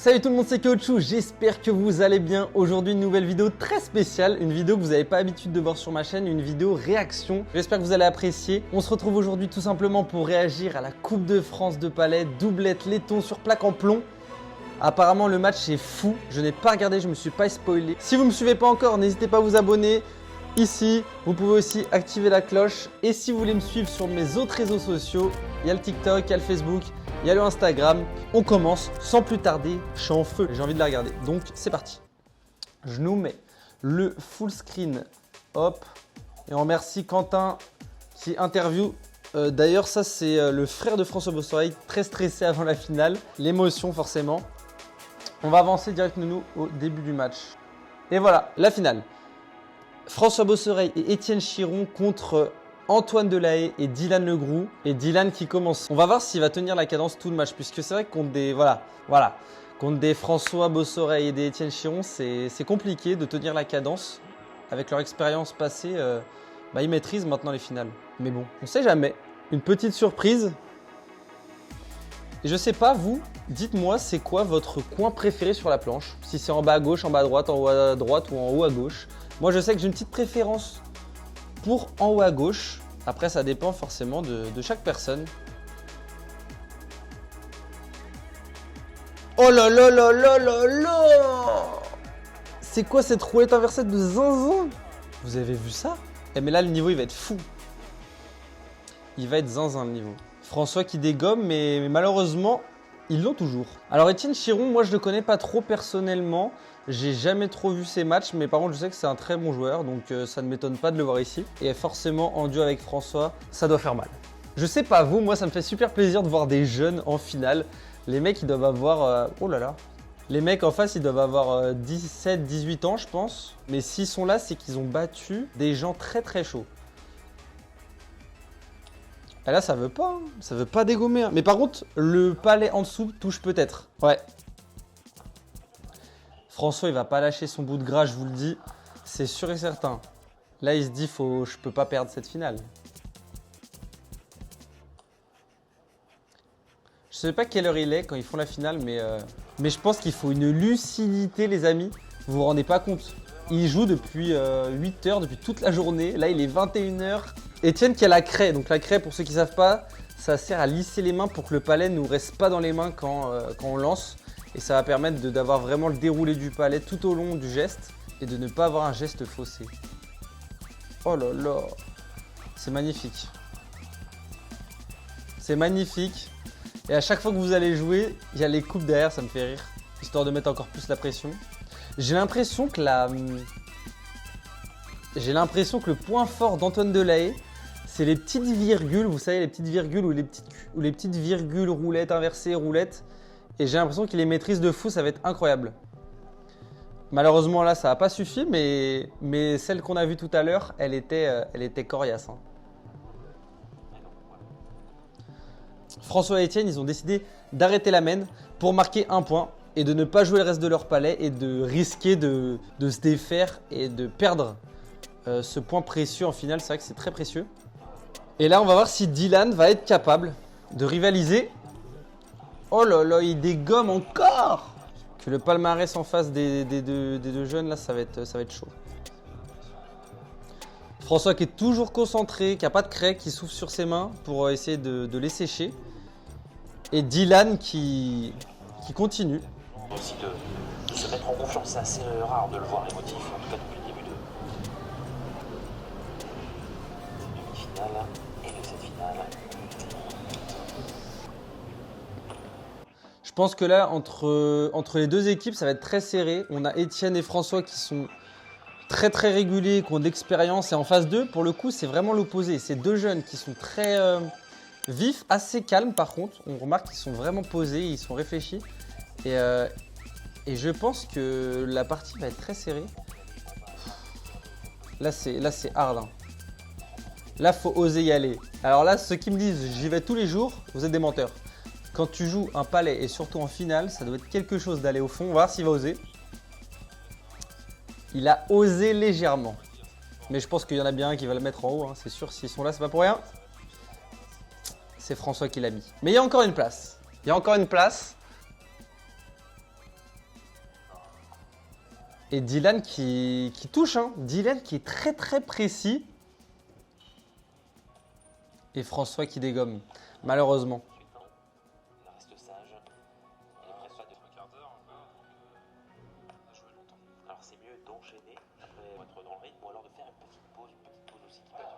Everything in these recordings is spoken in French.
Salut tout le monde, c'est Keochu, j'espère que vous allez bien. Aujourd'hui une nouvelle vidéo très spéciale, une vidéo que vous n'avez pas l'habitude de voir sur ma chaîne, une vidéo réaction. J'espère que vous allez apprécier. On se retrouve aujourd'hui tout simplement pour réagir à la Coupe de France de Palais, doublette laiton sur plaque en plomb. Apparemment le match est fou, je n'ai pas regardé, je me suis pas spoilé. Si vous ne me suivez pas encore, n'hésitez pas à vous abonner. Ici, vous pouvez aussi activer la cloche. Et si vous voulez me suivre sur mes autres réseaux sociaux, il y a le TikTok, il y a le Facebook, il y a le Instagram. On commence sans plus tarder, je suis en feu, j'ai envie de la regarder. Donc c'est parti. Je nous mets le full screen, hop. Et on remercie Quentin qui interview. D'ailleurs ça c'est le frère de François Bossorey, très stressé avant la finale. L'émotion forcément. On va avancer directement au début du match. Et voilà, la finale. François Bossorey et Étienne Chiron contre Antoine Delahaye et Dylan Legroux. Et Dylan qui commence. On va voir s'il va tenir la cadence tout le match. Puisque c'est vrai que contre des, contre des François Bossorey et des Étienne Chiron, c'est compliqué de tenir la cadence. Avec leur expérience passée, ils maîtrisent maintenant les finales. Mais bon, on sait jamais. Une petite surprise. Et je sais pas, vous, dites-moi c'est quoi votre coin préféré sur la planche. Si c'est en bas à gauche, en bas à droite, en haut à droite ou en haut à gauche. Moi, je sais que j'ai une petite préférence pour en haut à gauche. Après, ça dépend forcément de chaque personne. Oh là là là là là là! C'est quoi cette roulette inversée de zinzin? Vous avez vu ça? Eh mais là, le niveau, il va être fou. Il va être zinzin, le niveau. François qui dégomme, mais malheureusement, ils l'ont toujours. Alors Étienne Chiron, moi je le connais pas trop personnellement. J'ai jamais trop vu ses matchs, mais par contre je sais que c'est un très bon joueur, donc ça ne m'étonne pas de le voir ici. Et forcément en duo avec François, ça doit faire mal. Je sais pas vous, moi ça me fait super plaisir de voir des jeunes en finale. Les mecs ils doivent avoir... oh là là. Les mecs en face ils doivent avoir 17, 18 ans je pense. Mais s'ils sont là, c'est qu'ils ont battu des gens très très chauds. Et là, ça veut pas dégommer. Hein. Mais par contre, le palais en dessous touche peut-être. Ouais. François, il va pas lâcher son bout de gras, je vous le dis. C'est sûr et certain. Là, il se dit, je peux pas perdre cette finale. Je sais pas quelle heure il est quand ils font la finale, mais je pense qu'il faut une lucidité, les amis. Vous vous rendez pas compte. Il joue depuis 8 heures, depuis toute la journée. Là, il est 21 h. Étienne qui a la craie. Donc la craie, pour ceux qui ne savent pas, ça sert à lisser les mains pour que le palais ne nous reste pas dans les mains quand on lance. Et ça va permettre d'avoir vraiment le déroulé du palais tout au long du geste et de ne pas avoir un geste faussé. Oh là là, c'est magnifique. C'est magnifique. Et à chaque fois que vous allez jouer, il y a les coupes derrière, ça me fait rire. Histoire de mettre encore plus la pression. J'ai l'impression que le point fort d'Antoine Delahaye, c'est les petites virgules, vous savez, les petites virgules ou les petites virgules roulettes inversées, roulettes. Et j'ai l'impression qu'il les maîtrise de fou, ça va être incroyable. Malheureusement là, ça n'a pas suffi, mais celle qu'on a vue tout à l'heure, elle était coriace. Hein. François et Étienne, ils ont décidé d'arrêter la main pour marquer un point. Et de ne pas jouer le reste de leur palais et de risquer de se défaire et de perdre ce point précieux en finale. C'est vrai que c'est très précieux. Et là, on va voir si Dylan va être capable de rivaliser. Oh là là, il dégomme encore! Que le palmarès en face des deux jeunes, là, ça va être chaud. François qui est toujours concentré, qui n'a pas de craie, qui souffle sur ses mains pour essayer de les sécher. Et Dylan qui continue. Aussi de se mettre en confiance, c'est assez rare de le voir émotif, en tout cas depuis le début de finale et de cette finale. Je pense que là, entre les deux équipes, ça va être très serré. On a Étienne et François qui sont très très réguliers, qui ont de l'expérience. Et en face d'eux, pour le coup, c'est vraiment l'opposé. C'est deux jeunes qui sont très vifs, assez calmes par contre. On remarque qu'ils sont vraiment posés, ils sont réfléchis. Et je pense que la partie va être très serrée. Là, c'est hard. Hein. Là, faut oser y aller. Alors là, ceux qui me disent j'y vais tous les jours, vous êtes des menteurs. Quand tu joues un palais et surtout en finale, ça doit être quelque chose d'aller au fond. On va voir s'il va oser. Il a osé légèrement. Mais je pense qu'il y en a bien un qui va le mettre en haut. Hein. C'est sûr, s'ils sont là, c'est pas pour rien. C'est François qui l'a mis. Mais il y a encore une place. Il y a encore une place. Et Dylan qui touche, hein. Dylan qui est très très précis. Et François qui dégomme, malheureusement. Il reste sage. Il est presque à 2 quarts d'heure. Alors c'est mieux d'enchaîner après être dans le rythme ou alors de faire une petite pause aussi qui peut être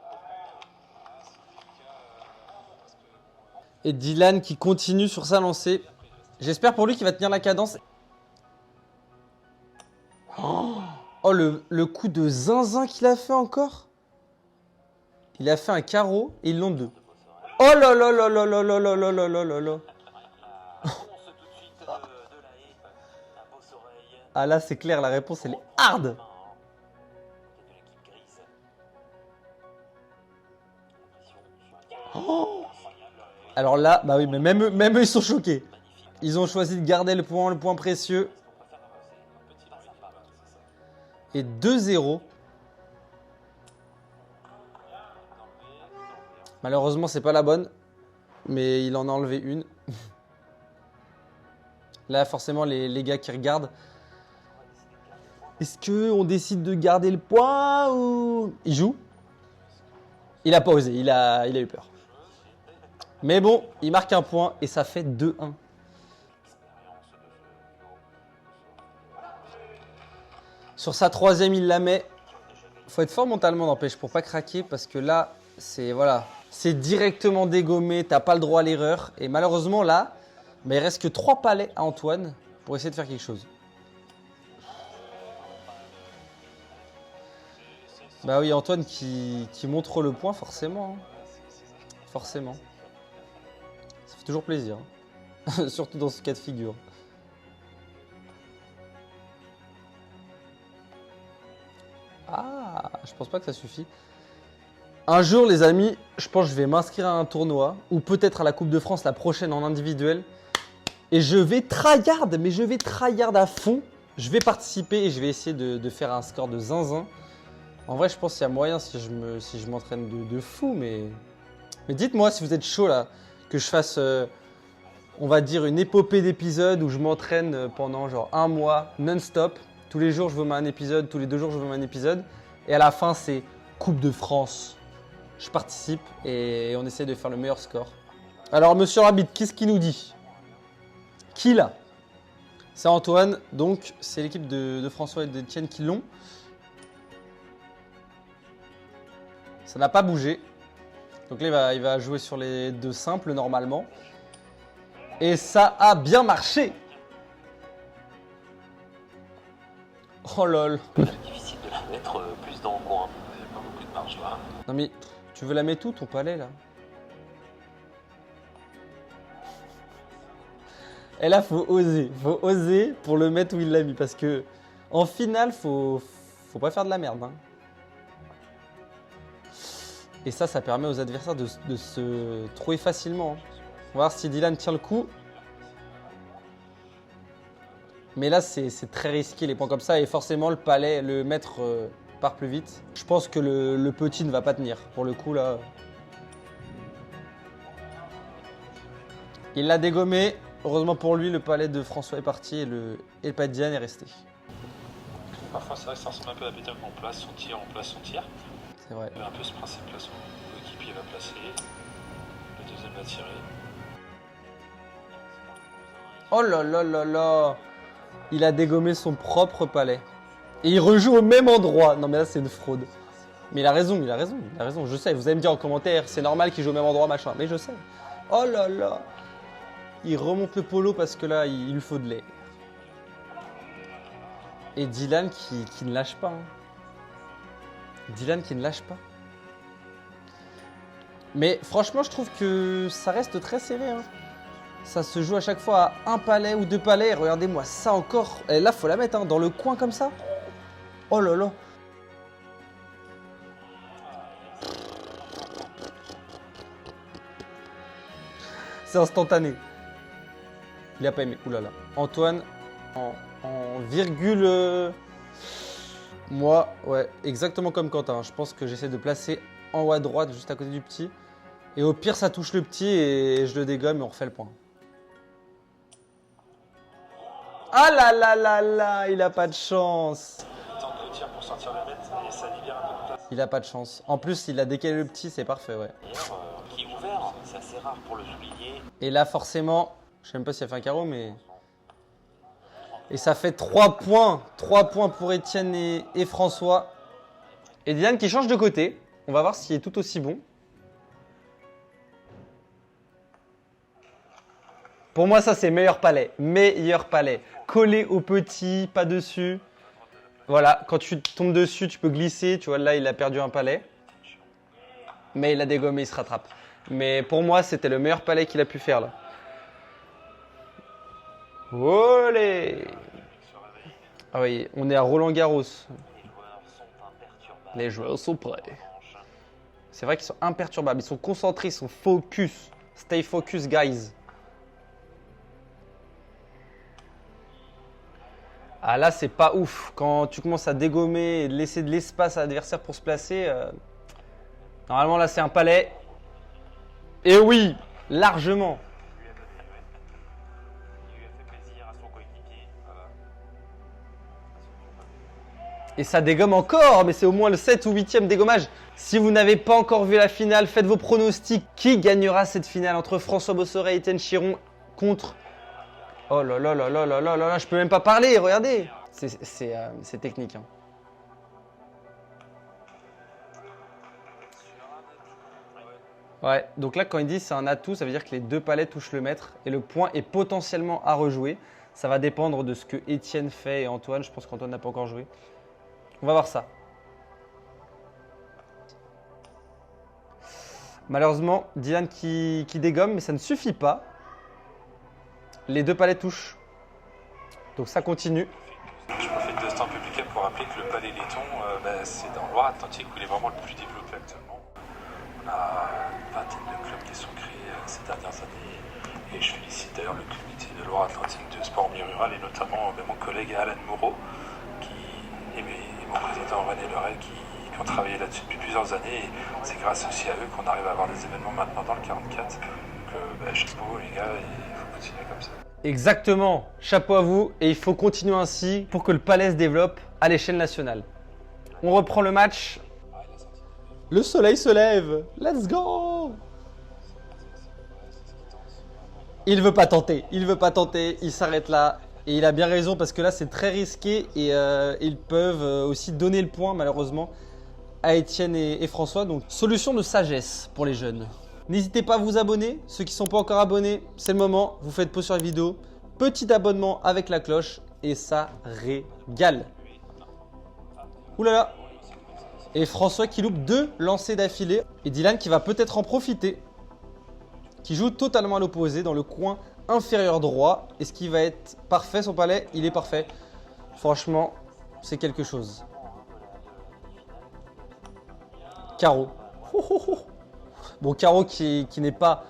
Et Dylan qui continue sur sa lancée. J'espère pour lui qu'il va tenir la cadence. Oh, le coup de zinzin qu'il a fait encore. Il a fait un carreau et ils l'ont 2. Oh là là là là là là là là là là là là. Ah là c'est clair, la réponse elle est hard. Oh. Alors là, bah oui, mais même eux ils sont choqués. Ils ont choisi de garder le point précieux. Et 2-0. Malheureusement, c'est pas la bonne. Mais il en a enlevé une. Là, forcément, les gars qui regardent. Est-ce qu'on décide de garder le point ou... Il joue. Il a pas osé, il a eu peur. Mais bon, il marque un point et ça fait 2-1. Sur sa troisième, il la met. Faut être fort mentalement, n'empêche, pour pas craquer, parce que là, c'est voilà, c'est directement dégommé, t'as pas le droit à l'erreur. Et malheureusement, là, bah, il reste que 3 palets à Antoine pour essayer de faire quelque chose. Bah oui, Antoine qui montre le point, forcément. Hein. Forcément. Ça fait toujours plaisir. Hein. Surtout dans ce cas de figure. Ah, je pense pas que ça suffit. Un jour, les amis, je pense que je vais m'inscrire à un tournoi ou peut-être à la Coupe de France, la prochaine en individuel. Et je vais tryhard, mais je vais tryhard à fond. Je vais participer et je vais essayer de faire un score de zinzin. En vrai, je pense qu'il y a moyen si je m'entraîne de fou, mais dites-moi si vous êtes chaud là, que je fasse, on va dire, une épopée d'épisodes où je m'entraîne pendant genre 1 mois non-stop. Tous les jours, je vous mets un épisode, tous les 2 jours, je vous mets un épisode. Et à la fin, c'est Coupe de France. Je participe et on essaie de faire le meilleur score. Alors, monsieur l'arbitre, qu'est-ce qu'il nous dit? Qui là? C'est Antoine, donc c'est l'équipe de François et d'Etienne qui l'ont. Ça n'a pas bougé. Donc là, il va jouer sur les 2 simples normalement. Et ça a bien marché. Oh lol. C'est difficile de la mettre plus dans le coin. Il n'y a pas beaucoup de marge là. Non mais, tu veux la mettre où ton palais là? Et là, faut oser pour le mettre où il l'a mis. Parce que en finale, faut pas faire de la merde. Hein. Et ça permet aux adversaires de se trouver facilement. Hein. On va voir si Dylan tient le coup. Mais là, c'est très risqué les points comme ça. Et forcément, le palais, le maître part plus vite. Je pense que le petit ne va pas tenir. Pour le coup, là. Il l'a dégommé. Heureusement pour lui, le palais de François est parti et le palais de Diane est resté. Parfois, c'est vrai que ça ressemble un peu à pétanque. On place son tir, on place son tir. C'est vrai. Il y a un peu ce principe-là. Son coéquipier va placer, le deuxième va tirer. Oh là là là là! Il a dégommé son propre palais. Et il rejoue au même endroit. Non mais là, c'est une fraude. Mais il a raison. Je sais, vous allez me dire en commentaire, c'est normal qu'il joue au même endroit, machin. Mais je sais. Oh là là! Il remonte le polo parce que là, il lui faut de l'air. Et Dylan qui ne lâche pas. Hein. Dylan qui ne lâche pas. Mais franchement, je trouve que ça reste très serré. Hein. Ça se joue à chaque fois à 1 palais ou 2 palais. Regardez-moi ça encore. Et là, faut la mettre hein, dans le coin comme ça. Oh là là. C'est instantané. Il a pas aimé. Ouh là là. Antoine en virgule. Moi, ouais, exactement comme Quentin. Je pense que j'essaie de placer en haut à droite, juste à côté du petit. Et au pire, ça touche le petit et je le dégomme et on refait le point. Ah là là là là, il a pas de chance. Il tente le tir pour sortir la bête et ça libère un peu de place. Il a pas de chance. En plus, il a décalé le petit, c'est parfait, ouais. Qui est ouvert, c'est assez rare pour le souligner. Et là, forcément, je sais même pas s'il a fait un carreau, mais... Et ça fait 3 points. 3 points pour Étienne et François. Et Dylan qui change de côté. On va voir s'il est tout aussi bon. Pour moi, ça, c'est meilleur palais. Meilleur palais. Collé au petit, pas dessus. Voilà, quand tu tombes dessus, tu peux glisser. Tu vois, là, il a perdu un palais. Mais il a dégommé, il se rattrape. Mais pour moi, c'était le meilleur palais qu'il a pu faire, là. Olé! Ah oui, on est à Roland-Garros. Les joueurs sont prêts. C'est vrai qu'ils sont imperturbables, ils sont concentrés, ils sont focus. Stay focus, guys. Ah là, c'est pas ouf. Quand tu commences à dégommer et laisser de l'espace à l'adversaire pour se placer, normalement là, c'est un palais. Et oui, largement. Et ça dégomme encore, mais c'est au moins le 7 ou 8e dégommage. Si vous n'avez pas encore vu la finale, faites vos pronostics. Qui gagnera cette finale entre François Bosseret et Étienne Chiron contre... Oh là là là là là là là, je peux même pas parler, regardez. C'est technique. Hein. Ouais, donc là quand il dit c'est un atout, ça veut dire que les deux palets touchent le maître et le point est potentiellement à rejouer. Ça va dépendre de ce que Étienne fait et Antoine. Je pense qu'Antoine n'a pas encore joué. On va voir ça. Malheureusement, Dylan qui dégomme, mais ça ne suffit pas. Les deux palets touchent. Donc ça continue. Je profite de ce temps public pour rappeler que le palais laiton, c'est dans Loire-Atlantique où il est vraiment le plus développé actuellement. On a une vingtaine de clubs qui sont créés ces dernières années. Et je félicite d'ailleurs le comité de Loire-Atlantique de sport en milieu rural et notamment mon collègue Alan Moreau et mon président René Leray qui ont travaillé là-dessus depuis plusieurs années. Et c'est grâce aussi à eux qu'on arrive à avoir des événements maintenant dans le 44. Donc chapeau les gars, il faut continuer comme ça. Exactement, chapeau à vous et il faut continuer ainsi pour que le palais se développe à l'échelle nationale. On reprend le match. Le soleil se lève, let's go! Il veut pas tenter, il s'arrête là. Et il a bien raison parce que là c'est très risqué et ils peuvent aussi donner le point malheureusement à Étienne et François. Donc solution de sagesse pour les jeunes. N'hésitez pas à vous abonner, ceux qui ne sont pas encore abonnés, c'est le moment, vous faites pause sur la vidéo. Petit abonnement avec la cloche et ça régale. Ouh là là. Et François qui loupe 2 lancers d'affilée et Dylan qui va peut-être en profiter. Qui joue totalement à l'opposé dans le coin inférieur droit. Est-ce qu'il va être parfait son palais? Il est parfait. Franchement, c'est quelque chose. Carreau. Bon, carreau qui n'est pas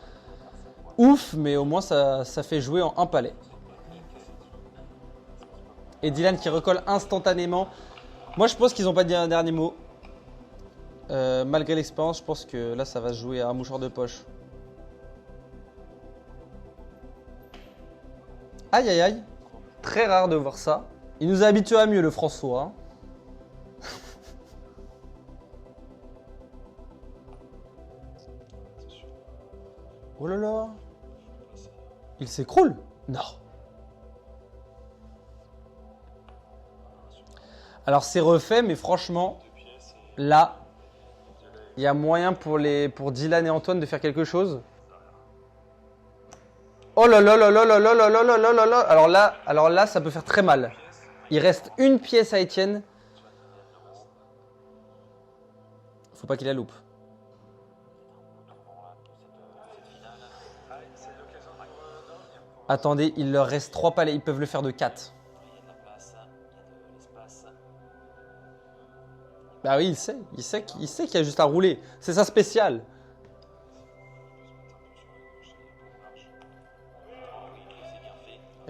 ouf, mais au moins ça fait jouer en un palais. Et Dylan qui recolle instantanément. Moi, je pense qu'ils n'ont pas dit un dernier mot. Malgré l'expérience, je pense que là, ça va se jouer à un mouchoir de poche. Aïe aïe aïe, très rare de voir ça. Il nous a habitués à mieux le François. Hein. Oh là là. Il s'écroule? Non. Alors c'est refait, mais franchement, là, il y a moyen pour Dylan et Antoine de faire quelque chose. Oh là là là là là là là là là là là là. Alors là, ça peut faire très mal. Il reste une pièce à Étienne. Faut pas qu'il la loupe. Attendez, il leur reste 3 palais. Ils peuvent le faire de 4. Bah oui, il sait qu'il y a juste à rouler. C'est ça spécial.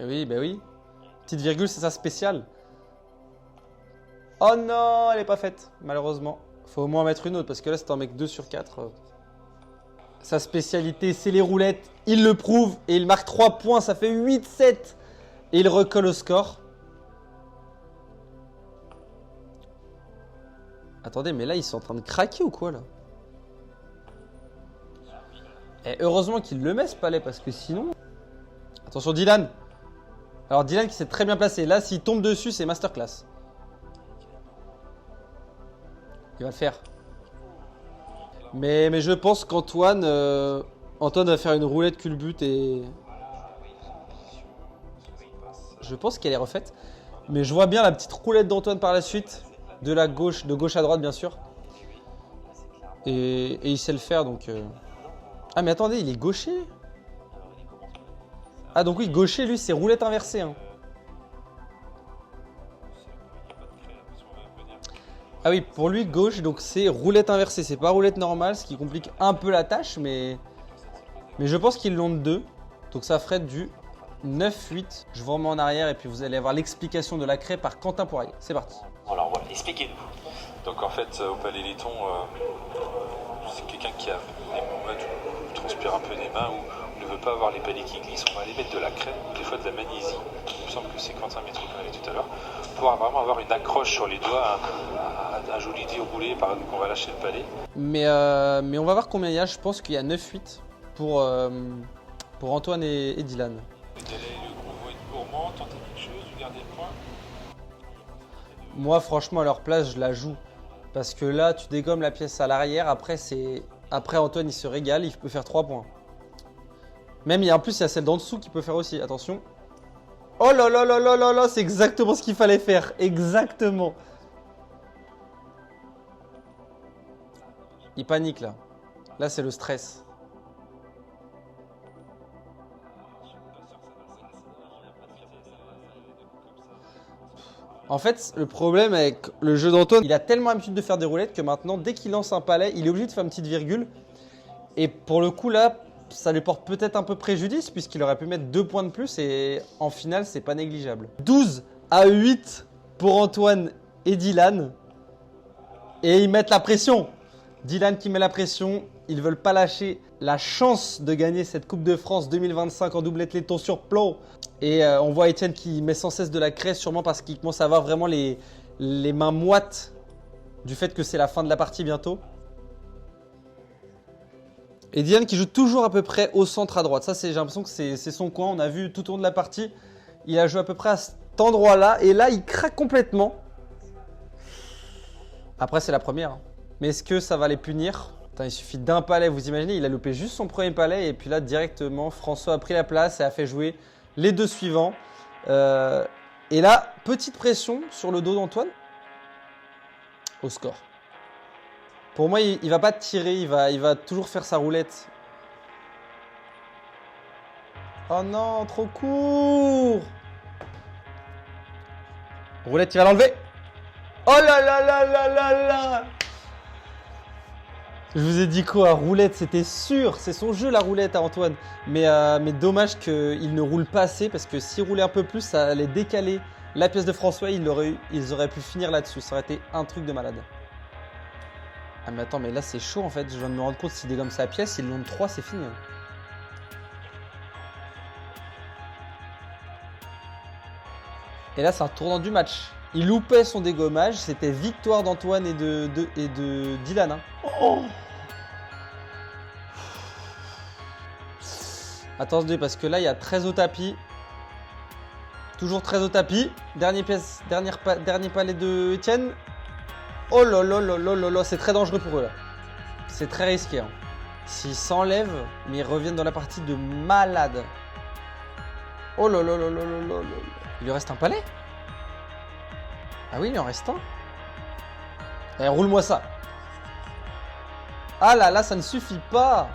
Et oui, bah oui. Petite virgule, c'est ça spécial. Oh non, elle est pas faite, malheureusement. Faut au moins mettre une autre, parce que là, c'est un mec 2 sur 4. Sa spécialité, c'est les roulettes. Il le prouve et il marque 3 points. Ça fait 8-7. Et il recolle au score. Attendez, mais là, ils sont en train de craquer ou quoi, là? Et heureusement qu'il le met, ce palais, parce que sinon... Attention, Dylan. Alors, Dylan qui s'est très bien placé. Là, s'il tombe dessus, c'est masterclass. Il va le faire. Mais je pense qu'Antoine... Antoine va faire une roulette culbute et... Je pense qu'elle est refaite. Mais je vois bien la petite roulette d'Antoine par la suite. De gauche à droite, bien sûr. Et il sait le faire, donc... Ah, mais attendez, il est gaucher? Ah, donc oui, gaucher, lui, c'est roulette inversée. Hein. Ah oui, pour lui, gauche, donc c'est roulette inversée. C'est pas roulette normale, ce qui complique un peu la tâche, mais je pense qu'ils l'ont de 2. Donc ça ferait du 9-8. Je vous remets en arrière et puis vous allez avoir l'explication de la craie par Quentin Poirier. C'est parti. Alors voilà, expliquez-nous. Donc en fait, au Palais Laiton, c'est quelqu'un qui a des moments où il transpire un peu des mains, où ne veut pas avoir les palais qui glissent. On va aller mettre de la craie, des fois de la magnésie. Il me semble que c'est Quentin Métro qu'on avait tout à l'heure. Pour vraiment avoir une accroche sur les doigts, un joli déroulé qu'on va lâcher le palais. Mais on va voir combien il y a. Je pense qu'il y a 9-8 pour Antoine et Dylan. Le convoi est gourmand, tentez quelque chose, vous gardez le point. Moi, franchement, à leur place, je la joue. Parce que là, tu dégommes la pièce à l'arrière. Après, Antoine, il se régale. Il peut faire 3 points. Même, en plus, il y a celle d'en dessous qui peut faire aussi. Attention. Oh là là là là là là, c'est exactement ce qu'il fallait faire. Exactement. Il panique, là. Là, c'est le stress. En fait, le problème avec le jeu d'Antoine, il a tellement l'habitude de faire des roulettes que maintenant, dès qu'il lance un palais, il est obligé de faire une petite virgule. Et pour le coup, là, ça lui porte peut-être un peu préjudice puisqu'il aurait pu mettre 2 points de plus et en finale, c'est pas négligeable. 12-8 pour Antoine et Dylan. Et ils mettent la pression. Dylan qui met la pression. Ils veulent pas lâcher la chance de gagner cette Coupe de France 2025 en doublette laiton sur plomb. Et on voit Etienne qui met sans cesse de la craie, sûrement parce qu'il commence à avoir vraiment les mains moites du fait que c'est la fin de la partie bientôt. Et Dylan qui joue toujours à peu près au centre à droite. Ça, j'ai l'impression que c'est son coin. On a vu tout au long de la partie, il a joué à peu près à cet endroit-là. Et là, il craque complètement. Après, c'est la première. Mais est-ce que ça va les punir? Putain, il suffit d'un palais, vous imaginez, il a loupé juste son premier palais. Et puis là, directement, François a pris la place et a fait jouer les 2 suivants. Et là, petite pression sur le dos d'Antoine. Au score. Pour moi, il ne va pas tirer, il va toujours faire sa roulette. Oh non, trop court. Roulette, il va l'enlever. Oh là là là là là là. Je vous ai dit quoi? Roulette, c'était sûr. C'est son jeu, la roulette à Antoine. Mais dommage qu'il ne roule pas assez parce que s'il roulait un peu plus, ça allait décaler la pièce de François. Ils auraient pu finir là-dessus. Ça aurait été un truc de malade. Ah mais attends, mais là c'est chaud en fait. Je viens de me rendre compte, s'il dégomme sa pièce, ils l'ont de 3, c'est fini. Et là c'est un tournant du match. Il loupait son dégommage, c'était victoire d'Antoine et de Dylan. Hein. Oh. Attendez, parce que là il y a 13 au tapis. Toujours 13 au tapis. Dernier palais de Etienne. Oh là là là là là là, c'est très dangereux pour eux là. C'est très risqué. Hein. S'ils s'enlèvent, mais ils reviennent dans la partie de malade. Oh là là là là là là là. Il lui reste un palais? Ah oui, il en reste un. Eh, roule-moi ça. Ah là là, ça ne suffit pas.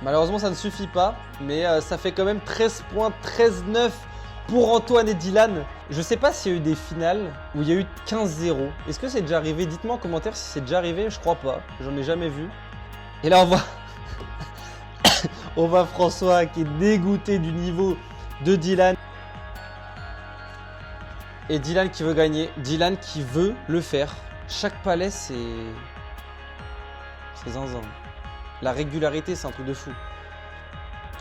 Malheureusement, ça ne suffit pas. Mais ça fait quand même 13 points, 13-9 pour Antoine et Dylan. Je sais pas s'il y a eu des finales où il y a eu 15-0. Est-ce que c'est déjà arrivé? Dites-moi en commentaire si c'est déjà arrivé. Je crois pas. J'en ai jamais vu. Et là, on voit... on voit François qui est dégoûté du niveau de Dylan. Et Dylan qui veut gagner. Dylan qui veut le faire. Chaque palais, c'est zinzin. La régularité, c'est un truc de fou.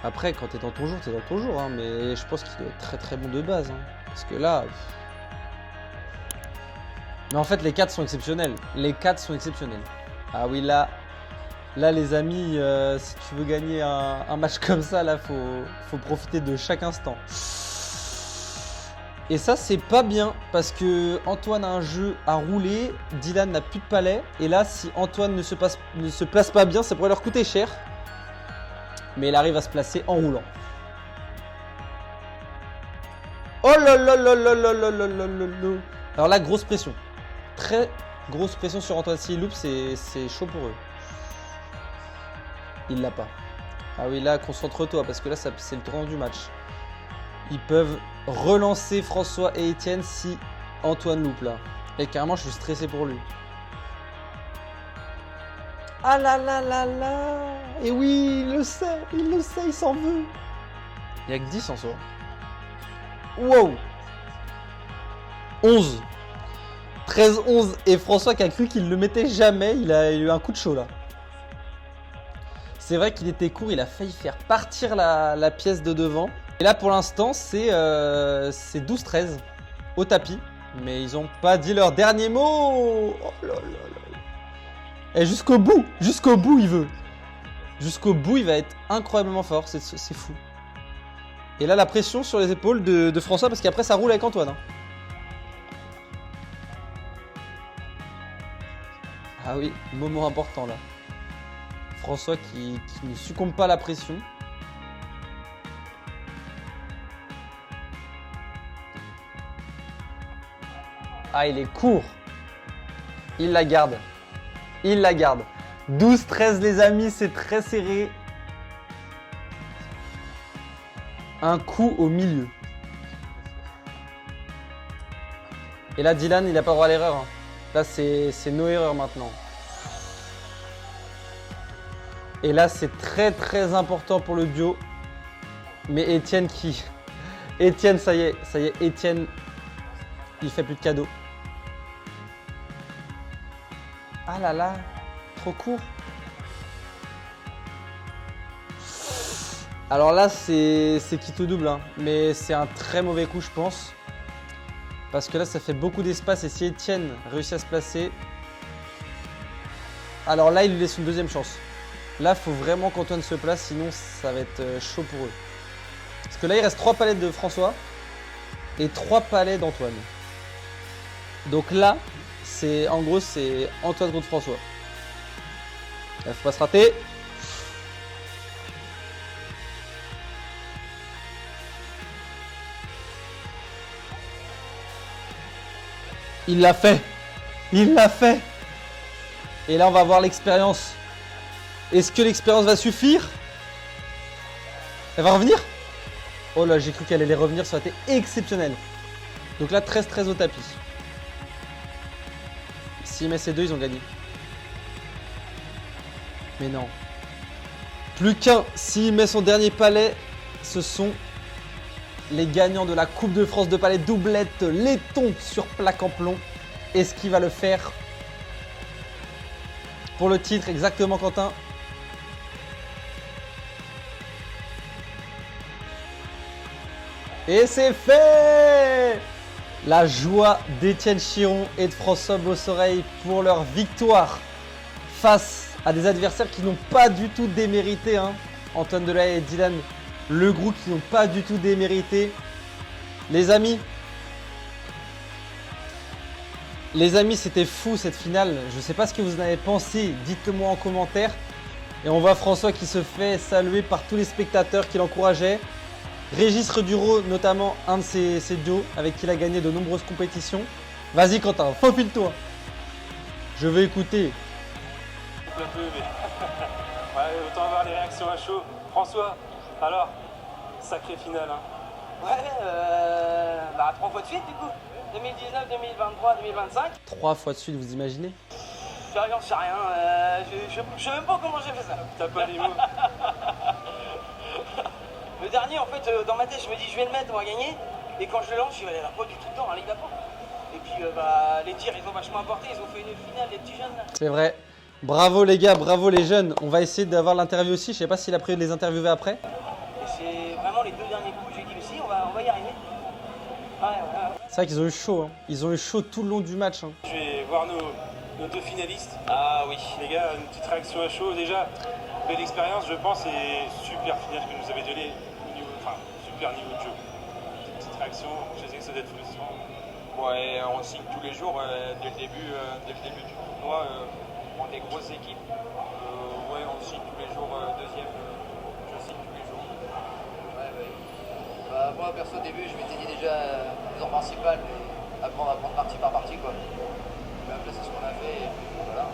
Après, quand t'es dans ton jour, t'es dans ton jour, hein, mais je pense qu'il doit être très très bon de base. Hein, parce que là... Mais en fait, les 4 sont exceptionnels. Les 4 sont exceptionnels. Ah oui, là les amis, si tu veux gagner un match comme ça, là, faut profiter de chaque instant. Et ça, c'est pas bien, parce que Antoine a un jeu à rouler, Dylan n'a plus de palais. Et là, si Antoine ne se place pas bien, ça pourrait leur coûter cher. Mais il arrive à se placer en roulant. Oh là là là là là là là là là. Alors là, grosse pression. Très grosse pression sur Antoine. S'il loupe, c'est chaud pour eux. Il l'a pas. Ah oui, là, concentre-toi, parce que là, c'est le tournant du match. Ils peuvent relancer François et Étienne si Antoine loupe là. Et carrément, je suis stressé pour lui. Ah là là là là. Et oui, il le sait, il s'en veut. Il n'y a que 10 en soi. Wow. 11. 13-11. Et François qui a cru qu'il ne le mettait jamais, il a eu un coup de chaud là. C'est vrai qu'il était court, il a failli faire partir la pièce de devant. Et là pour l'instant c'est 12-13 au tapis. Mais ils n'ont pas dit leur dernier mot. Oh là là là. Et jusqu'au bout il veut. Jusqu'au bout il va être incroyablement fort, c'est fou. Et là la pression sur les épaules de François parce qu'après ça roule avec Antoine. Hein. Ah oui, moment important là. François qui ne succombe pas à la pression. Ah, il est court. Il la garde. Il la garde. 12-13 les amis, c'est très serré. Un coup au milieu. Et là, Dylan, il n'a pas droit à l'erreur. Hein. Là, c'est no erreur maintenant. Et là, c'est très très important pour le duo. Mais Étienne qui... Étienne, ça y est, Étienne, il fait plus de cadeaux. Ah là là, trop court. Alors là, c'est qui tout double, hein. Mais c'est un très mauvais coup, je pense. Parce que là, ça fait beaucoup d'espace et si Étienne réussit à se placer... Alors là, il lui laisse une deuxième chance. Là, il faut vraiment qu'Antoine se place, sinon ça va être chaud pour eux. Parce que là, il reste 3 palets de François et 3 palets d'Antoine. Donc là, en gros, c'est Antoine contre François. Il ne faut pas se rater. Il l'a fait. Il l'a fait. Et là, on va voir l'expérience. Est-ce que l'expérience va suffire? Elle va revenir? Oh là, j'ai cru qu'elle allait revenir, ça aurait été exceptionnel. Donc là, 13-13 au tapis. S'il met ces deux, ils ont gagné. Mais non. Plus qu'un. S'il met son dernier palais, ce sont les gagnants de la Coupe de France de palais doublette laiton sur plaque en plomb. Est-ce qu'il va le faire pour le titre? Exactement, Quentin. Et c'est fait! La joie d'Étienne Chiron et de François Bossoreille pour leur victoire face à des adversaires qui n'ont pas du tout démérité. Hein. Antoine Delahaye et Dylan Legroux qui n'ont pas du tout démérité. Les amis, c'était fou cette finale. Je ne sais pas ce que vous en avez pensé. Dites-le moi en commentaire. Et on voit François qui se fait saluer par tous les spectateurs qui l'encourageaient. Régis Reduro, notamment un de ses duos avec qui il a gagné de nombreuses compétitions. Vas-y Quentin, faufile-toi. Je veux écouter. Un peu, mais... ouais, autant avoir les réactions à chaud. François, alors, sacrée finale. Hein. Ouais, 3 fois de suite du coup. 2019, 2023, 2025. 3 fois de suite, vous imaginez? J'en sais rien, je sais même pas comment j'ai fait ça. T'as pas les mots. Le dernier, en fait, dans ma tête, je me dis, je vais le mettre, on va gagner. Et quand je le lance, je suis allé pas du tout dedans, hein, il va pas. Et puis, les tirs, ils ont vachement apporté, ils ont fait une finale, les petits jeunes là. C'est vrai. Bravo les gars, bravo les jeunes. On va essayer d'avoir l'interview aussi. Je sais pas s'il a prévu de les interviewer après. C'est vrai qu'ils ont eu chaud, hein. Ils ont eu chaud tout le long du match, hein. Je vais voir nos deux finalistes. Ah oui. Les gars, une petite réaction à chaud. Déjà, belle expérience, je pense, et super finale que nous avez donné. Super niveau de jeu. Petite réaction, je sais que ça doit être frustrant. Ouais, on signe tous les jours dès le début du tournoi. On est des grosses équipes. Ouais, on signe tous les jours. Deuxième, je signe tous les jours. Ouais, ouais. Bah, moi, perso, au début, je m'étais dit déjà en principal, mais apprendre à prendre partie par partie, quoi. Mais après, c'est ce qu'on a fait, et puis voilà.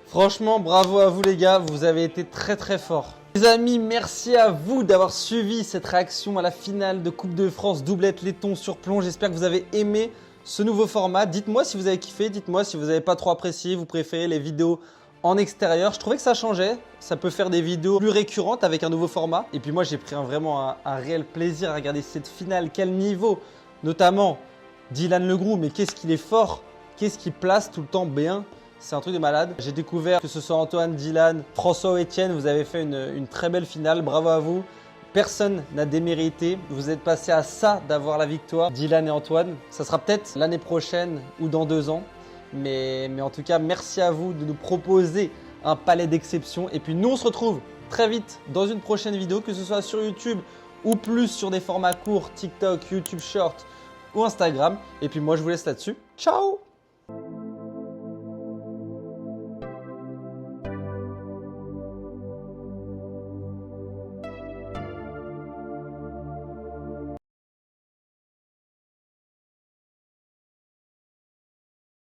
Franchement, bravo à vous les gars, vous avez été très très forts. Les amis, merci à vous d'avoir suivi cette réaction à la finale de Coupe de France doublette laiton sur plomb. J'espère que vous avez aimé ce nouveau format. Dites-moi si vous avez kiffé, dites-moi si vous n'avez pas trop apprécié, vous préférez les vidéos en extérieur. Je trouvais que ça changeait, ça peut faire des vidéos plus récurrentes avec un nouveau format. Et puis moi j'ai pris vraiment un réel plaisir à regarder cette finale, quel niveau, notamment Dylan Legroux, mais qu'est-ce qu'il est fort, qu'est-ce qu'il place tout le temps bien. C'est un truc de malade. J'ai découvert que ce soit Antoine, Dylan, François ou Etienne, vous avez fait une très belle finale. Bravo à vous. Personne n'a démérité. Vous êtes passé à ça d'avoir la victoire, Dylan et Antoine. Ça sera peut-être l'année prochaine ou dans 2 ans. Mais en tout cas, merci à vous de nous proposer un palais d'exception. Et puis nous, on se retrouve très vite dans une prochaine vidéo, que ce soit sur YouTube ou plus sur des formats courts, TikTok, YouTube Short ou Instagram. Et puis moi, je vous laisse là-dessus. Ciao!